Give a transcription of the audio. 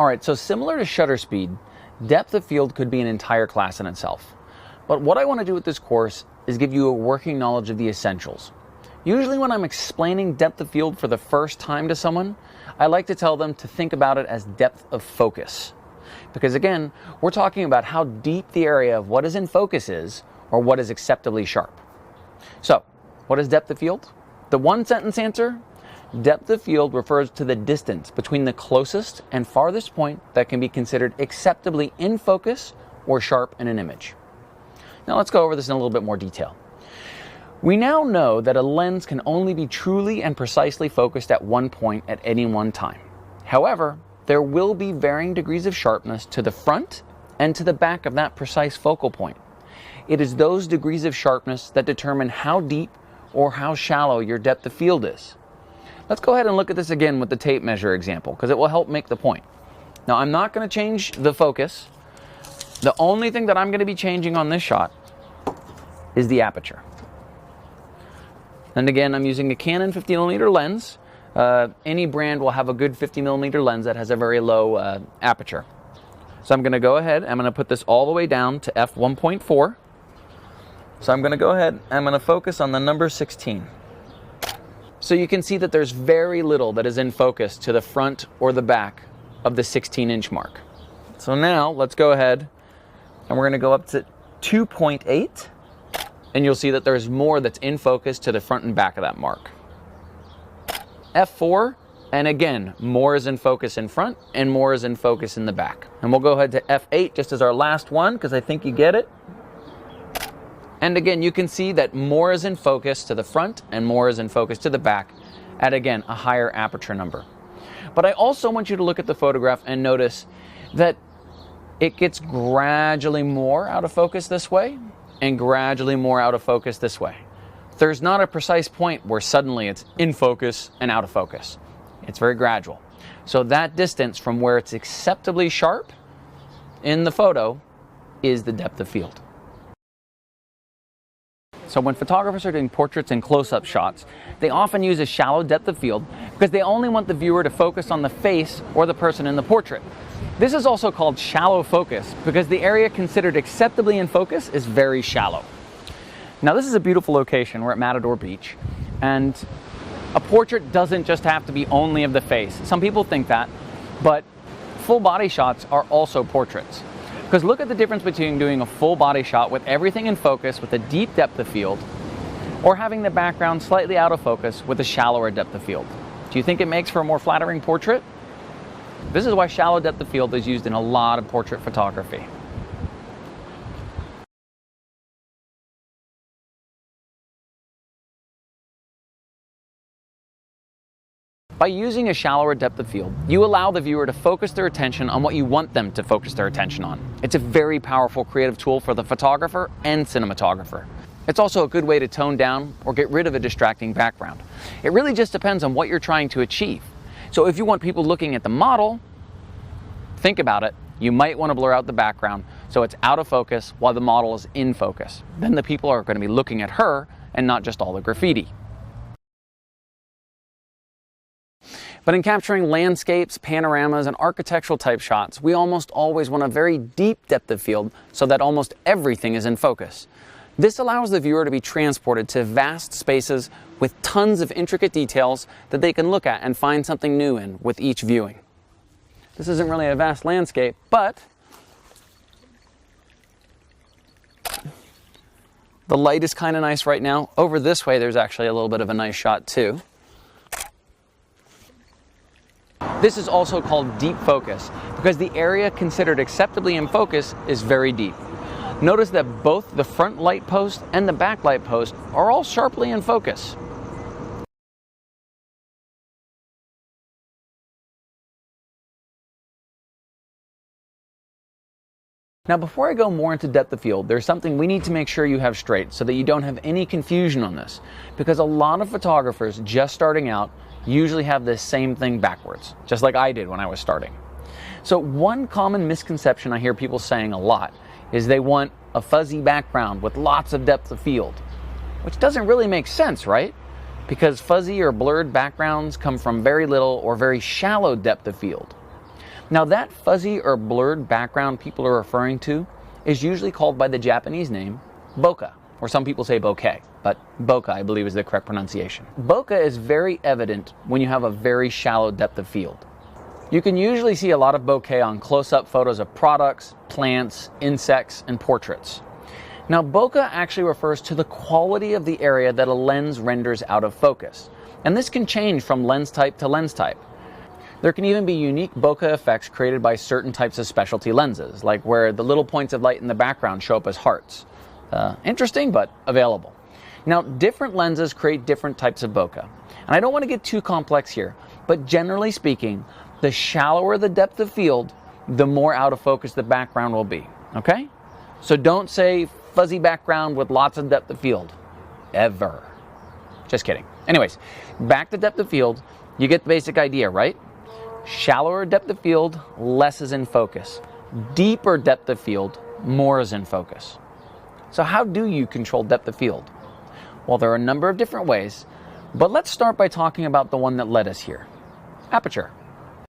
All right, so similar to shutter speed, depth of field could be an entire class in itself. But what I want to do with this course is give you a working knowledge of the essentials. Usually when I'm explaining depth of field for the first time to someone, I like to tell them to think about it as depth of focus. Because again, we're talking about how deep the area of what is in focus is, or what is acceptably sharp. So, what is depth of field? The one sentence answer: depth of field refers to the distance between the closest and farthest point that can be considered acceptably in focus or sharp in an image. Now let's go over this in a little bit more detail. We now know that a lens can only be truly and precisely focused at one point at any one time. However, there will be varying degrees of sharpness to the front and to the back of that precise focal point. It is those degrees of sharpness that determine how deep or how shallow your depth of field is. Let's go ahead and look at this again with the tape measure example, because it will help make the point. Now, I'm not going to change the focus. The only thing that I'm going to be changing on this shot is the aperture. And again, I'm using a Canon 50mm lens. Any brand will have a good 50mm lens that has a very low aperture. So I'm going to go ahead, I'm going to put this all the way down to f1.4. So I'm going to go ahead, I'm going to focus on the number 16. So you can see that there's very little that is in focus to the front or the back of the 16-inch mark. So now let's go ahead and we're going to go up to 2.8, and you'll see that there's more that's in focus to the front and back of that mark. F4, and again, more is in focus in front and more is in focus in the back. And we'll go ahead to F8 just as our last one, because I think you get it. And again, you can see that more is in focus to the front and more is in focus to the back at, again, a higher aperture number. But I also want you to look at the photograph and notice that it gets gradually more out of focus this way and gradually more out of focus this way. There's not a precise point where suddenly it's in focus and out of focus. It's very gradual. So that distance from where it's acceptably sharp in the photo is the depth of field. So when photographers are doing portraits and close-up shots, they often use a shallow depth of field because they only want the viewer to focus on the face or the person in the portrait. This is also called shallow focus because the area considered acceptably in focus is very shallow. Now this is a beautiful location. We're at Matador Beach, and a portrait doesn't just have to be only of the face. Some people think that, but full body shots are also portraits. Because look at the difference between doing a full body shot with everything in focus with a deep depth of field, or having the background slightly out of focus with a shallower depth of field. Do you think it makes for a more flattering portrait? This is why shallow depth of field is used in a lot of portrait photography. By using a shallower depth of field, you allow the viewer to focus their attention on what you want them to focus their attention on. It's a very powerful creative tool for the photographer and cinematographer. It's also a good way to tone down or get rid of a distracting background. It really just depends on what you're trying to achieve. So if you want people looking at the model, think about it. You might want to blur out the background so it's out of focus while the model is in focus. Then the people are going to be looking at her and not just all the graffiti. But in capturing landscapes, panoramas, and architectural type shots, we almost always want a very deep depth of field so that almost everything is in focus. This allows the viewer to be transported to vast spaces with tons of intricate details that they can look at and find something new in with each viewing. This isn't really a vast landscape, but the light is kind of nice right now. Over this way, there's actually a little bit of a nice shot too. This is also called deep focus because the area considered acceptably in focus is very deep. Notice that both the front light post and the back light post are all sharply in focus. Now before I go more into depth of field, there's something we need to make sure you have straight so that you don't have any confusion on this, because a lot of photographers just starting out usually have this same thing backwards, just like I did when I was starting. So one common misconception I hear people saying a lot is they want a fuzzy background with lots of depth of field, which doesn't really make sense, right? Because fuzzy or blurred backgrounds come from very little or very shallow depth of field. Now that fuzzy or blurred background people are referring to is usually called by the Japanese name bokeh, or some people say bokeh, but bokeh I believe is the correct pronunciation. Bokeh is very evident when you have a very shallow depth of field. You can usually see a lot of bokeh on close-up photos of products, plants, insects, and portraits. Now bokeh actually refers to the quality of the area that a lens renders out of focus, and this can change from lens type to lens type. There can even be unique bokeh effects created by certain types of specialty lenses, like where the little points of light in the background show up as hearts. Interesting, but available. Now, different lenses create different types of bokeh. And I don't want to get too complex here, but generally speaking, the shallower the depth of field, the more out of focus the background will be, okay? So don't say fuzzy background with lots of depth of field, ever. Just kidding. Anyways, back to depth of field, you get the basic idea, right? Shallower depth of field, less is in focus. Deeper depth of field, more is in focus. So how do you control depth of field? Well, there are a number of different ways, but let's start by talking about the one that led us here, aperture.